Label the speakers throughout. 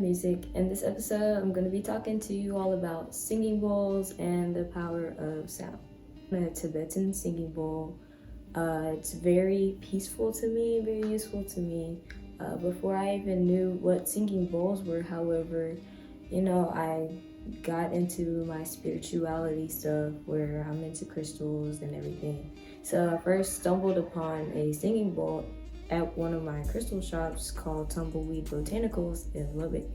Speaker 1: Music. In this episode, I'm going to be talking to you all about singing bowls and the power of sound. A Tibetan singing bowl. It's very peaceful to me, very useful to me. Before I even knew what singing bowls were, however, I got into my spirituality stuff where I'm into crystals and everything. So I first stumbled upon a singing bowl at one of my crystal shops called Tumbleweed Botanicals in Lubbock.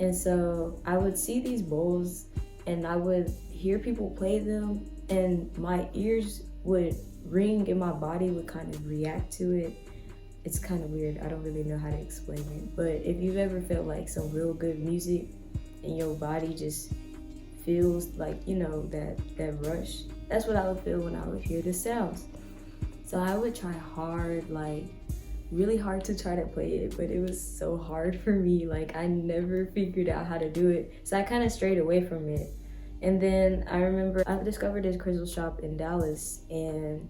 Speaker 1: And so I would see these bowls and I would hear people play them and my ears would ring and my body would kind of react to it. It's kind of weird. I don't really know how to explain it. But if you've ever felt like some real good music and your body just feels like, that rush, that's what I would feel when I would hear the sounds. So I would try hard, really hard to try to play it, but it was so hard for me. I never figured out how to do it. So I kind of strayed away from it. And then I remember I discovered this crystal shop in Dallas and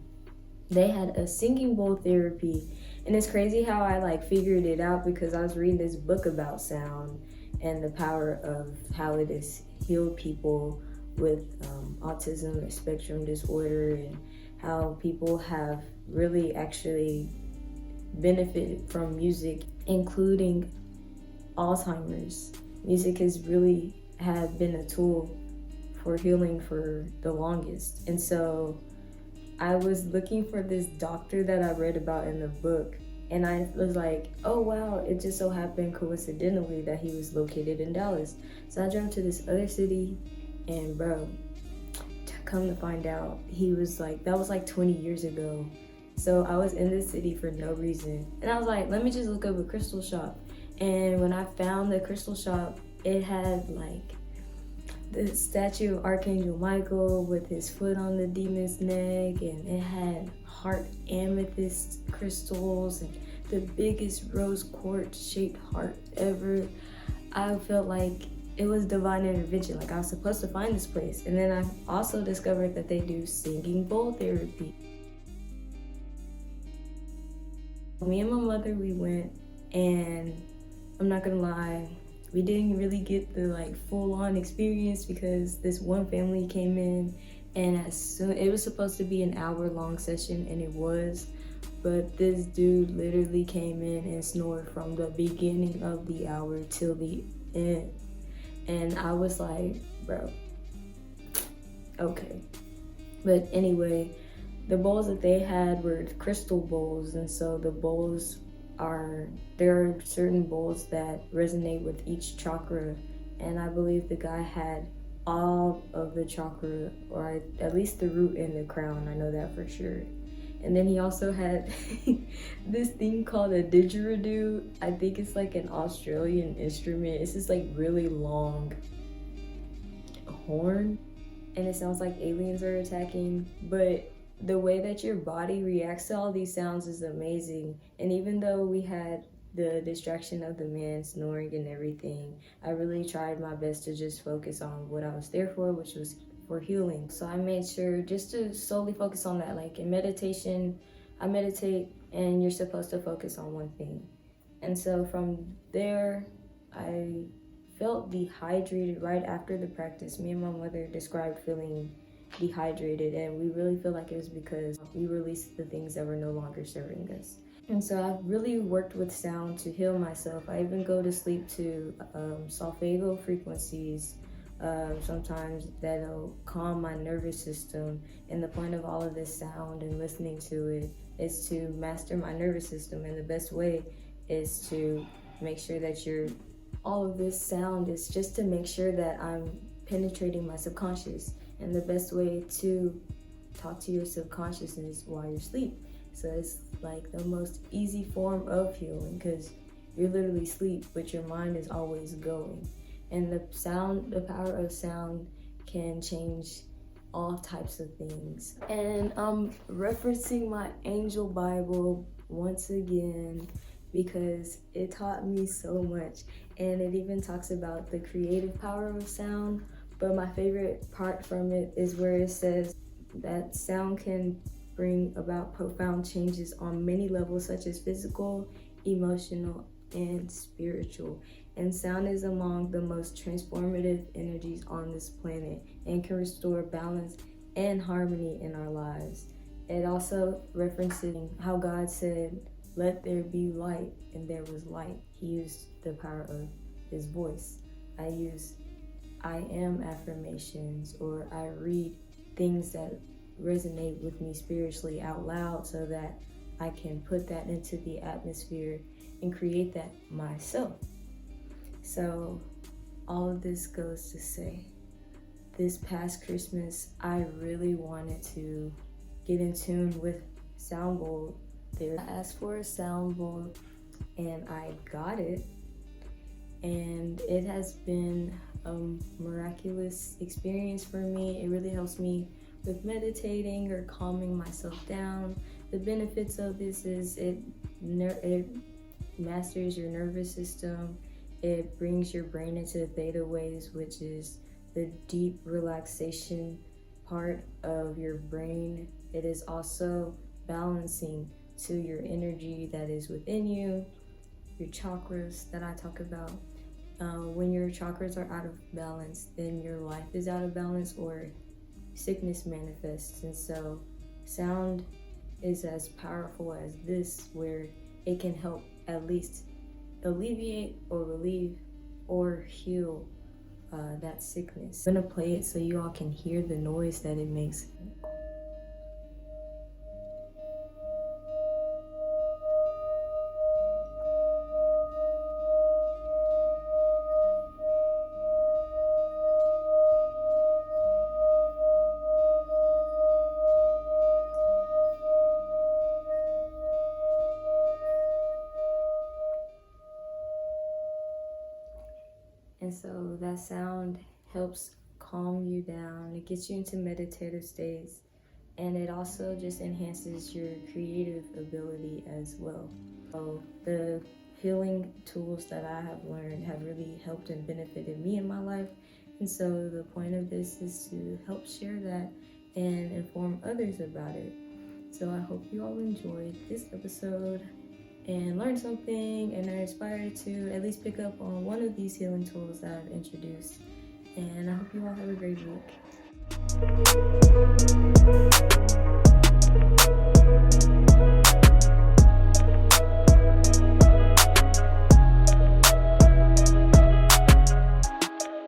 Speaker 1: they had a singing bowl therapy. And it's crazy how I figured it out because I was reading this book about sound and the power of how it has healed people with autism or spectrum disorder and how people have really actually benefited from music, including Alzheimer's. Music has really had been a tool for healing for the longest. And so I was looking for this doctor that I read about in the book, and I was like, oh wow, it just so happened coincidentally that he was located in Dallas. So I drove to this other city, and bro, come to find out, that was 20 years ago. So I was in this city for no reason. And I was like, let me just look up a crystal shop. And when I found the crystal shop, it had the statue of Archangel Michael with his foot on the demon's neck, and it had heart amethyst crystals and the biggest rose quartz shaped heart ever. I felt like it was divine intervention, I was supposed to find this place. And then I also discovered that they do singing bowl therapy. Me and my mother, we went, and I'm not gonna lie, we didn't really get the full-on experience because this one family came in, and it was supposed to be an hour-long session, and it was, but this dude literally came in and snored from the beginning of the hour till the end. And I was like, bro, okay. But anyway, the bowls that they had were crystal bowls, and so the bowls there are certain bowls that resonate with each chakra, and I believe the guy had all of the chakra, or at least the root and the crown, I know that for sure. And then he also had this thing called a didgeridoo. I think it's an Australian instrument. It's this really long horn, and it sounds like aliens are attacking, but the way that your body reacts to all these sounds is amazing. And even though we had the distraction of the man snoring and everything, I really tried my best to just focus on what I was there for, which was for healing. So I made sure just to solely focus on that. In meditation, I meditate and you're supposed to focus on one thing. And so from there, I felt dehydrated right after the practice. Me and my mother described feeling dehydrated, and we really feel like it was because we released the things that were no longer serving us. And so I've really worked with sound to heal myself. I even go to sleep to solfeggio frequencies. Sometimes that'll calm my nervous system, and the point of all of this sound and listening to it is to master my nervous system, and the best way is to make sure that all of this sound is just to make sure that I'm penetrating my subconscious. And the best way to talk to your subconscious is while you're asleep. So it's the most easy form of healing because you're literally asleep, but your mind is always going. And the power of sound can change all types of things. And I'm referencing my angel Bible once again because it taught me so much. And it even talks about the creative power of sound. But my favorite part from it is where it says that sound can bring about profound changes on many levels, such as physical, emotional, and spiritual. And sound is among the most transformative energies on this planet and can restore balance and harmony in our lives. It also references how God said, "Let there be light," and there was light. He used the power of his voice. I use I am affirmations, or I read things that resonate with me spiritually out loud so that I can put that into the atmosphere and create that myself. So all of this goes to say, this past Christmas, I really wanted to get in tune with sound bowl. I asked for a sound bowl and I got it. And it has been a miraculous experience for me. It really helps me with meditating or calming myself down. The benefits of this is it masters your nervous system. It brings your brain into theta waves, which is the deep relaxation part of your brain. It is also balancing to your energy that is within you, your chakras that I talk about. When your chakras are out of balance, then your life is out of balance or sickness manifests. And so sound is as powerful as this, where it can help at least alleviate or relieve or heal that sickness. I'm gonna play it so you all can hear the noise that it makes. And so that sound helps calm you down. It gets you into meditative states, and it also just enhances your creative ability as well. So the healing tools that I have learned have really helped and benefited me in my life. And so the point of this is to help share that and inform others about it. So I hope you all enjoyed this episode and learn something and are inspired to at least pick up on one of these healing tools that I've introduced. And I hope you all have a great week.